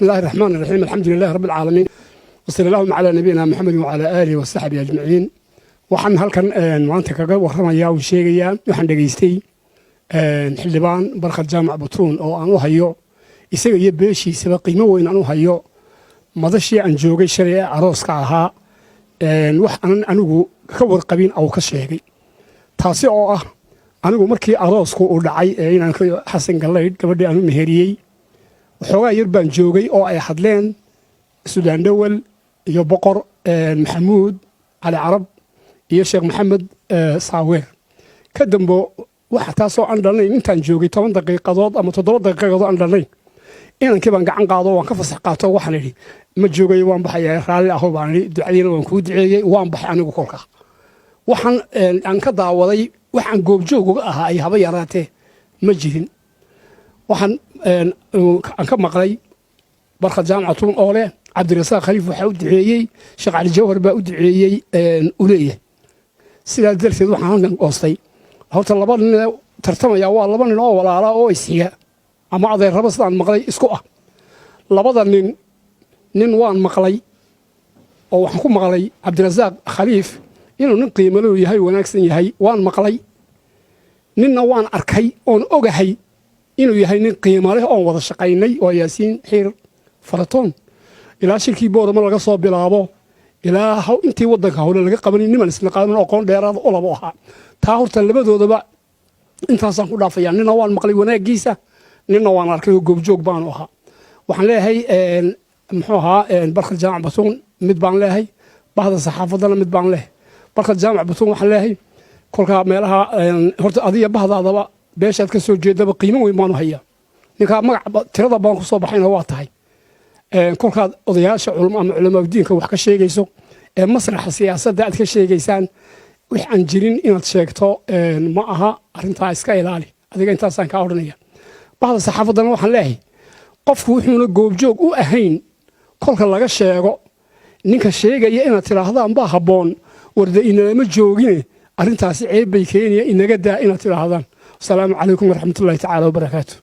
الله الرحمن الرحيم الحمد لله رب العالمين وصلى الله على نبينا محمد وعلى آله وصحبه أجمعين waxaan halkan maanta kaga warramayaa oo sheegayaa waxaan dhageystay xildhibaan barkad jaamac batuun oo aan u hayo isaga iyo beeshiisaba qiimo weyn aan u hayo madashii aan joogay shalay arooska ahaa wax aan anigu ka warqabin oo ka sheegay taasi oo ah anigu markii aroosku uu dhacay inaan xasan galeyd gabadhii aan u meheriyay waxoogaa yar baan joogay oo ay hadleen Suudaan Dawal iyo boqor Maxamuud Ali Carab iyo Sheekh Maxamed Saaweer ka dambo waxa taasoo aan dhalnay intaan joogay 10 daqiiqadood ama 7 daqiiqadood aan dhalnay inankii baan gacan qaado waan ka fasax qaato waxaan idhi ma joogay waan baxay raali ah baan idhi ducadiina waan ku duceeyay waan baxay anigu kolka waxaan aan ka daawaday waxaan goobjoog uga ahaa ay haba yaraatee ma jirin waxaan aan ka maqlay barkad jaamacatuun oo leh Cabdirasaaq Khaliif waxa u duceeyay Sheekh Ali Jawhar baa u duceeyay u leeyahay sidaa darteed waxaan qoostay horta laba nin tartamaya waa laba nin oo walaala oo isxiga ama adeer raba sidaan maqlay isku ah labada nin waan maqlay oo waxaan ku maqlay Cabdirasaaq Khaliif inuu nin qiimo leh yahay wanaagsan yahay waan maqlay ninna waan arkay oo ogahay inuu yahay nin qiimo leh oo wada shaqaynay oo Yaasiin Xiir Faratoon ilaa shirkii boorama laga soo bilaabo ilaa intii wadanka hawle laga qabanay niman isla qaadan aqoon dheeraad oo labo ahaa taa horta labadoodaba intaasaan ku dhaafayaa ninna waan maqlay wanaagiisa ninna waan arkay goobjoog baan ahaa waxaan leeyahay muxuu ahaa barkad jaamac batuun mid baan leeyahay bahda saxaafadana mid baan leeyahay barkad jaamac batuun waxaan leeyahay kolka meelaha horta adiga bahdaadaba beeshaad ka soo jeedaba qiimo weyn baan u hayaa ninka magac tirada baan ku soo baxayna waa tahay kolkaad odayaasha culamaa diinka wax ka sheegayso masraxa siyaasadda aad ka sheegaysaan wix aan jirin inaad sheegto ma aha arrintaa iska ilaali adiga intaasaan kaa odhanaya bahda saxaafaddana waxaan leeyahay qofku wuxuuna goobjoog u ahayn kolka laga sheego ninka sheegaya inaad tidhaahdaan baa habboon warda inalama joogine arrintaasi ceeb bay keenaya inaga daa inaad tidhaahdaan asalaamu calaykum waraxmatullaahi tacaala wabarakaatu